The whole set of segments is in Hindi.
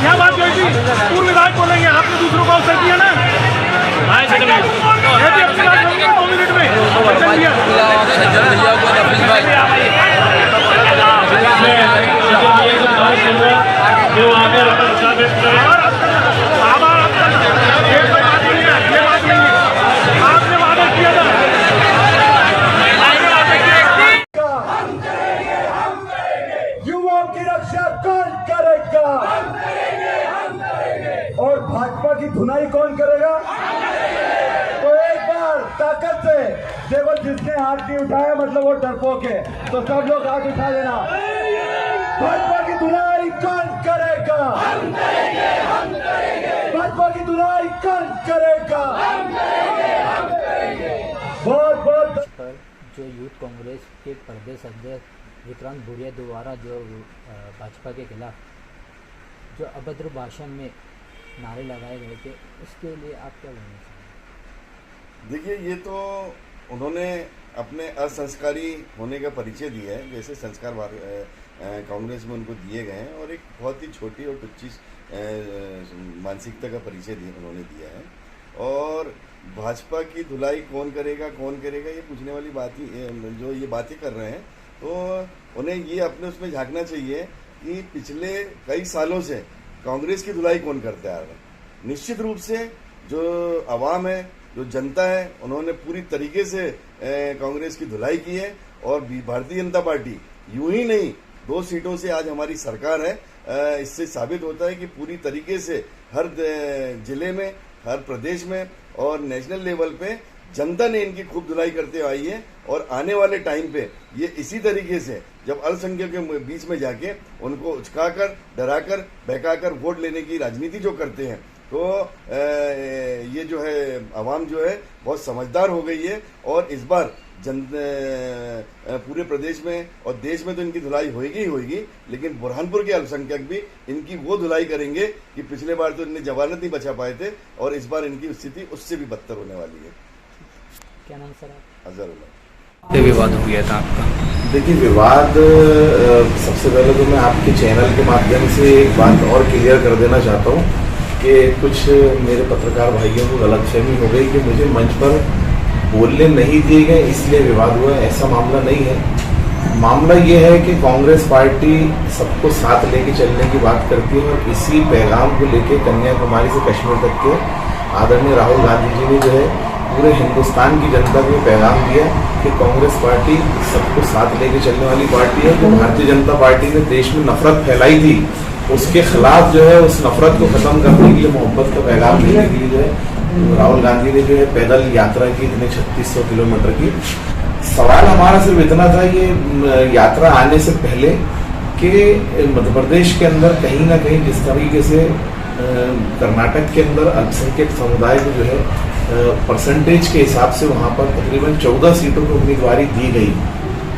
क्या बात हुई थी? पूर्व विधायक बोलेंगे, आपने दूसरों को अवसर दिया ना। आपने वादा किया था। युवाओं की रक्षा कौन करेगा? और भाजपा की धुनाई कौन करेगा? तो एक बार ताकत से देखो, जिसने हाथ नहीं उठाया मतलब वो डरपोक है, तो सब लोग हाथ उठा देना। भाजपा की धुनाई कौन करेगा? भाजपा की धुनाई कौन करेगा? बहुत बहुत पर जो यूथ कांग्रेस के प्रदेश अध्यक्ष विक्रांत भूरिया द्वारा जो भाजपा के खिलाफ जो अभद्र भाषण में नारे लगाए गए थे, उसके लिए आप क्या बोलना चाहेंगे? देखिए, ये तो उन्होंने अपने असंस्कारी होने का परिचय दिया है, जैसे संस्कार कांग्रेस में उनको दिए गए हैं, और एक बहुत ही छोटी और तुच्छ मानसिकता का परिचय उन्होंने दिया है। और भाजपा की धुलाई कौन करेगा ये पूछने वाली बात ही, जो ये बातें कर रहे हैं, तो उन्हें ये अपने उसमें झांकना चाहिए कि पिछले कई सालों से कांग्रेस की धुलाई कौन करते आ रहा है। निश्चित रूप से जो आवाम है, जो जनता है, उन्होंने पूरी तरीके से कांग्रेस की धुलाई की है। और भारतीय जनता पार्टी यूं ही नहीं, 2 सीटों से आज हमारी सरकार है। इससे साबित होता है कि पूरी तरीके से हर जिले में, हर प्रदेश में और नेशनल लेवल पे जनता ने इनकी खूब धुलाई करते आई है। और आने वाले टाइम पे ये इसी तरीके से जब अल्पसंख्यकों के बीच में जाके उनको उचकाकर, डराकर, बहकाकर वोट लेने की राजनीति जो करते हैं, तो ये जो है आवाम जो है बहुत समझदार हो गई है। और इस बार पूरे प्रदेश में और देश में तो इनकी धुलाई होगी ही होगी, लेकिन बुरहानपुर के अल्पसंख्यक भी इनकी वो धुलाई करेंगे कि पिछले बार तो इन्हें जमानत नहीं बचा पाए थे, और इस बार इनकी स्थिति उससे भी बदतर होने वाली है। क्या नाम सर? अजहरुल्लाह। विवाद हो गया था आपका? देखिए, विवाद सबसे पहले तो मैं आपके चैनल के माध्यम से एक बात और क्लियर कर देना चाहता हूँ कि कुछ मेरे पत्रकार भाइयों को गलतफहमी हो गई कि मुझे मंच पर बोलने नहीं दिए गए इसलिए विवाद हुआ। ऐसा मामला नहीं है। मामला ये है कि कांग्रेस पार्टी सबको साथ लेके चलने की बात करती है, और इसी पैगाम को लेके कन्याकुमारी से कश्मीर तक के आदरणीय राहुल गांधी जी ने जो है पूरे हिंदुस्तान की जनता को पैगाम दिया कि कांग्रेस पार्टी सबको साथ लेके चलने वाली पार्टी है। जो भारतीय जनता पार्टी ने देश में नफरत फैलाई थी, उसके खिलाफ जो है उस नफरत को खत्म करने के लिए, मोहब्बत का पैगाम देने के लिए जो है राहुल गांधी ने जो है पैदल यात्रा की, इतने 3600 किलोमीटर की। सवाल हमारा सिर्फ इतना था ये यात्रा आने से पहले कि मध्य प्रदेश के अंदर कहीं ना कहीं जिस तरीके से कर्नाटक के अंदर अल्पसंख्यक समुदाय को जो है परसेंटेज के हिसाब से वहाँ पर तकरीबन 14 सीटों को उम्मीदवारी दी गई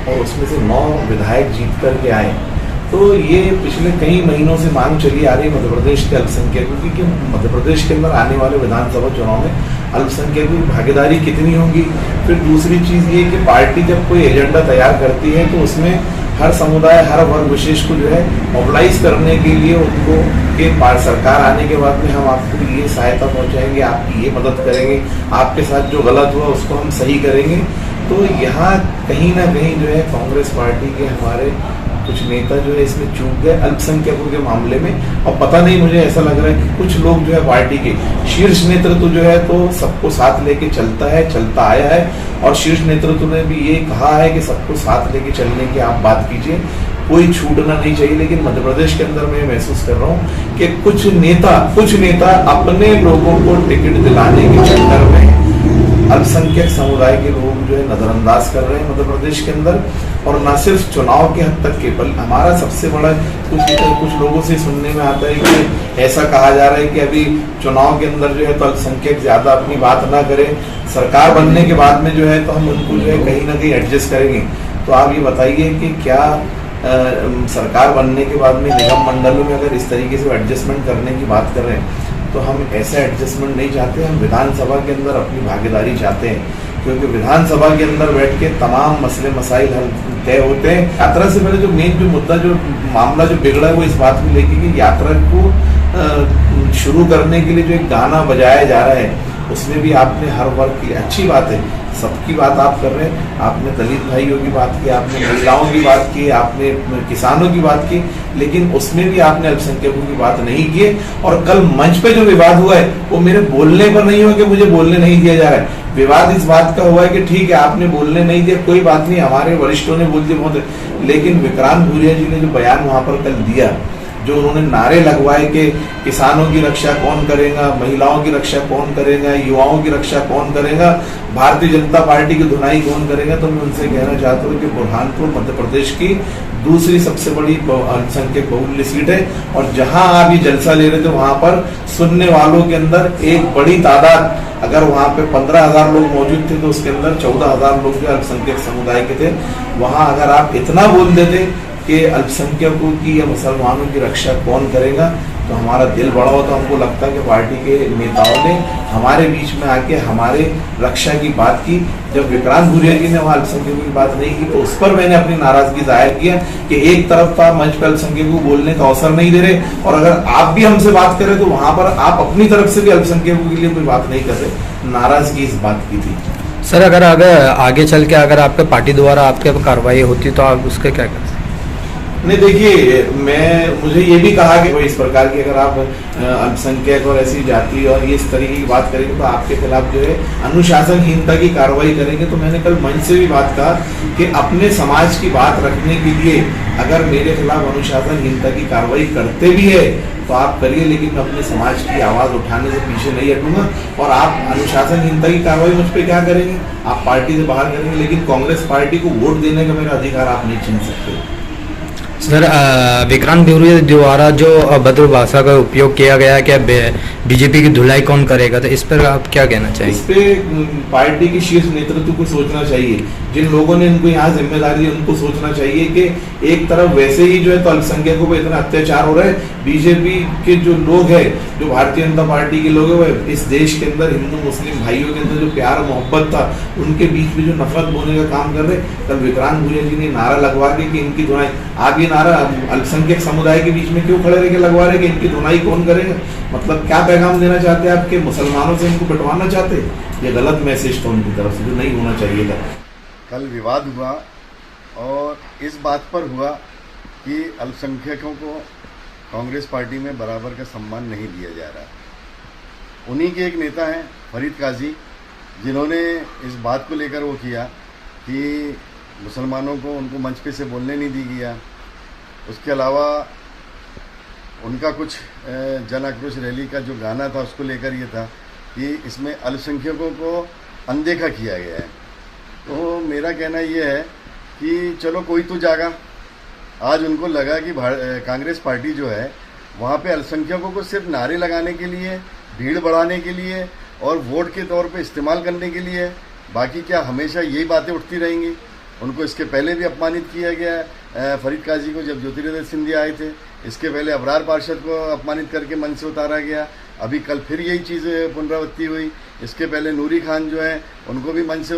और उसमें से 9 विधायक जीत करके आए। तो ये पिछले कई महीनों से मांग चली आ रही है मध्य प्रदेश के अल्पसंख्यकों की कि मध्य प्रदेश के अंदर आने वाले विधानसभा चुनाव में अल्पसंख्यकों की भागीदारी कितनी होगी। फिर दूसरी चीज़ ये कि पार्टी जब कोई एजेंडा तैयार करती है तो उसमें हर समुदाय, हर वर्ग विशेष को जो है मोबिलाइज करने के लिए उनको कि सरकार आने के बाद में हम आपको ये सहायता पहुंचाएंगे, आपकी ये मदद करेंगे, आपके साथ जो गलत हुआ उसको हम सही करेंगे। तो यहाँ कहीं ना कहीं जो है कांग्रेस पार्टी के हमारे कुछ नेता जो है इसमें चूक गए अल्पसंख्यकों के मामले में। और पता नहीं, मुझे ऐसा लग रहा है कि कुछ लोग जो है पार्टी के शीर्ष नेतृत्व जो है तो सबको साथ लेके चलता आया है, और शीर्ष नेतृत्व ने भी ये कहा है कि सबको साथ लेके चलने की आप बात कीजिए, कोई छूटना नहीं चाहिए। लेकिन मध्य प्रदेश के अंदर मैं महसूस कर रहा हूँ कि कुछ नेता अपने लोगों को टिकट दिलाने के चक्कर में अल्पसंख्यक समुदाय के लोग जो है नजरअंदाज कर रहे हैं मध्य प्रदेश के अंदर। और न सिर्फ चुनाव के हद तक के, बल्कि हमारा सबसे बड़ा कुछ लोगों से सुनने में आता है कि ऐसा कहा जा रहा है कि अभी चुनाव के अंदर जो है तो अल्पसंख्यक ज्यादा अपनी बात ना करें, सरकार बनने के बाद में जो है तो हम उनको जो है कहीं ना कहीं एडजस्ट करेंगे। तो आप ये बताइए कि क्या सरकार बनने के बाद में निगम मंडलों में अगर इस तरीके से एडजस्टमेंट करने की बात कर रहे हैं तो हम ऐसा एडजस्टमेंट नहीं चाहते। हम विधानसभा के अंदर अपनी भागीदारी चाहते हैं क्योंकि विधानसभा के अंदर बैठ के तमाम मसले मसाइल हल तय होते हैं। यात्रा से पहले जो मेन जो मुद्दा जो मामला जो बिगड़ा है वो इस बात को लेके कि यात्रा को शुरू करने के लिए जो एक गाना बजाया जा रहा है उसमें भी आपने हर वर्ग की, अच्छी बात है, सबकी बात आप कर रहे हैं। आपने दलित भाइयों की बात की, आपने महिलाओं की बात की, आपने किसानों की बात की, लेकिन उसमें भी आपने अल्पसंख्यकों की बात नहीं की। और कल मंच पे जो विवाद हुआ है वो मेरे बोलने पर नहीं हुआ कि मुझे बोलने नहीं दिया जा रहा है। विवाद इस बात का हुआ है कि ठीक है आपने बोलने नहीं दिया, कोई बात नहीं, हमारे वरिष्ठों ने बोल दिया बहुत, लेकिन विक्रांत भूरिया जी ने जो बयान वहां पर कल दिया, जो उन्होंने नारे लगवाए कि किसानों की रक्षा कौन करेगा, महिलाओं की रक्षा कौन करेगा, युवाओं की रक्षा कौन करेगा, भारतीय जनता पार्टी की धुनाई कौन करेगा, तो मैं उनसे कहना चाहता हूँ कि बुरहानपुर मध्य प्रदेश की दूसरी सबसे बड़ी अल्पसंख्यक बहुल्य सीट है और जहां आप ये जलसा ले रहे थे वहां पर सुनने वालों के अंदर एक बड़ी तादाद, अगर वहां पे 15,000 लोग मौजूद थे तो उसके अंदर 14,000 लोग जो अल्पसंख्यक समुदाय के थे। वहां अगर आप इतना बोल देते कि अल्पसंख्यकों की या मुसलमानों की रक्षा कौन करेगा तो हमारा दिल बड़ा होता। हमको लगता है कि पार्टी के नेताओं ने हमारे बीच में आके हमारे रक्षा की बात की। जब विक्रांत भूरिया जी ने वहाँ अल्पसंख्यकों की बात नहीं की तो उस पर मैंने अपनी नाराजगी जाहिर किया कि एक तरफ तो आप मंच पर अल्पसंख्यकों को बोलने का अवसर नहीं दे रहे और अगर आप भी हमसे बात करें तो वहां पर आप अपनी तरफ से भी अल्पसंख्यकों के लिए कोई बात नहीं कर रहे। नाराजगी इस बात की थी। सर अगर आगे चल के अगर आपके पार्टी द्वारा आपके कार्रवाई होती तो आप उसके क्या करते? नहीं देखिए, मुझे ये भी कहा कि इस प्रकार की अगर आप अल्पसंख्यक और ऐसी जाति और ये इस तरीके की बात करेंगे तो आपके खिलाफ जो है अनुशासनहीनता की कार्रवाई करेंगे। तो मैंने कल मंच से भी बात कहा कि अपने समाज की बात रखने के लिए अगर मेरे खिलाफ अनुशासनहीनता की कार्रवाई करते भी है तो आप करिए, लेकिन मैं अपने समाज की आवाज उठाने से पीछे नहीं हटूंगा। और आप अनुशासनहीनता की कार्रवाई मुझ पर क्या करेंगे? आप पार्टी से बाहर करेंगे, लेकिन कांग्रेस पार्टी को वोट देने का मेरा अधिकार आप नहीं छीन सकते। सर विक्रांत भूरिया द्वारा जो अभद्र भाषा का उपयोग किया गया है, क्या बीजेपी की धुलाई कौन करेगा, तो इस पर आप क्या कहना चाहिए? इस पे पार्टी की शीर्ष नेतृत्व को सोचना चाहिए। जिन लोगों ने इनको यहाँ जिम्मेदारी दी उनको सोचना चाहिए कि एक तरफ वैसे ही जो है तो अल्पसंख्यकों पर इतना अत्याचार हो रहा है, बीजेपी के जो लोग हैं, जो भारतीय जनता पार्टी के लोग हैं, वो इस देश के अंदर हिंदू मुस्लिम भाइयों के अंदर जो प्यार मोहब्बत था उनके बीच में जो नफरत बोने का काम कर रहे। कल विक्रांत भूरिया जी ने नारा लगवा के कि इनकी धुनाई, आप ये नारा अल्पसंख्यक समुदाय के बीच में क्यों खड़े रह के लगवा रहे कि इनकी धुनाई कौन करेगा? मतलब क्या पैगाम देना चाहते हैं? आपके मुसलमानों से इनको बंटवाना चाहते हैं? ये गलत मैसेज था उनकी तरफ से, जो नहीं होना चाहिए था। कल विवाद हुआ और इस बात पर हुआ कि अल्पसंख्यकों को कांग्रेस पार्टी में बराबर का सम्मान नहीं दिया जा रहा। उन्हीं के एक नेता हैं फरीद काजी, जिन्होंने इस बात को लेकर वो किया कि मुसलमानों को उनको मंच पे से बोलने नहीं दी गया। उसके अलावा उनका कुछ जन आक्रोश रैली का जो गाना था उसको लेकर ये था कि इसमें अल्पसंख्यकों को अनदेखा किया गया है। तो मेरा कहना ये है कि चलो कोई तो जागा। आज उनको लगा कि कांग्रेस पार्टी जो है वहाँ पे अल्पसंख्यकों को सिर्फ नारे लगाने के लिए, भीड़ बढ़ाने के लिए और वोट के तौर पे इस्तेमाल करने के लिए, बाकी क्या हमेशा यही बातें उठती रहेंगी? उनको इसके पहले भी अपमानित किया गया फरीद काजी को, जब ज्योतिरादित्य सिंधिया आए थे। इसके पहले अबरार पार्षद को अपमानित करके मंच से उतारा गया। अभी कल फिर यही चीज़ पुनरावृत्ति हुई। इसके पहले नूरी खान जो है उनको भी मंच से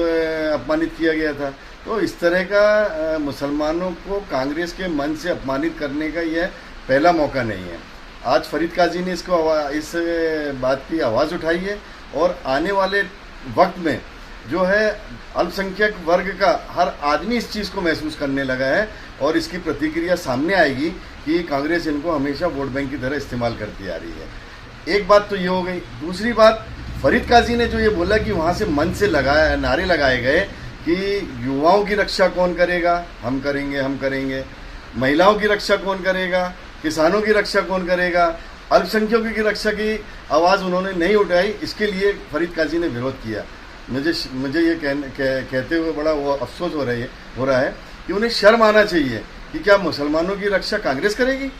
अपमानित किया गया था। तो इस तरह का मुसलमानों को कांग्रेस के मंच से अपमानित करने का यह पहला मौका नहीं है। आज फरीद काजी ने इस बात की आवाज़ उठाई है और आने वाले वक्त में जो है अल्पसंख्यक वर्ग का हर आदमी इस चीज़ को महसूस करने लगा है और इसकी प्रतिक्रिया सामने आएगी कि कांग्रेस इनको हमेशा वोट बैंक की तरह इस्तेमाल करती आ रही है। एक बात तो ये हो गई। दूसरी बात, फरीद काजी ने जो ये बोला कि वहाँ से मंच से नारे लगाए गए कि युवाओं की रक्षा कौन करेगा, हम करेंगे, हम करेंगे। महिलाओं की रक्षा कौन करेगा, किसानों की रक्षा कौन करेगा, अल्पसंख्यकों की रक्षा की आवाज़ उन्होंने नहीं उठाई। इसके लिए फरीद काजी ने विरोध किया। मुझे ये कहते हुए बड़ा वो अफसोस हो रहा है कि उन्हें शर्म आना चाहिए कि क्या मुसलमानों की रक्षा कांग्रेस करेगी?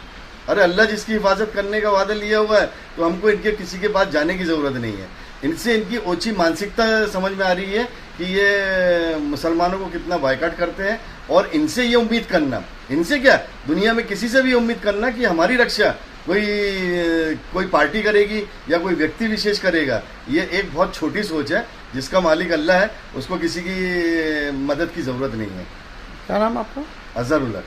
अरे अल्लाह जिसकी हिफाजत करने का वादा लिया हुआ है तो हमको इनके किसी के पास जाने की ज़रूरत नहीं है। इनसे इनकी ओछी मानसिकता समझ में आ रही है कि ये मुसलमानों को कितना बायकॉट करते हैं और इनसे ये उम्मीद करना, इनसे क्या दुनिया में किसी से भी उम्मीद करना कि हमारी रक्षा कोई पार्टी करेगी या कोई व्यक्ति विशेष करेगा, ये एक बहुत छोटी सोच है। जिसका मालिक अल्लाह है, उसको किसी की मदद की ज़रूरत नहीं है। क्या नाम आपका? अजहरुल्लाह।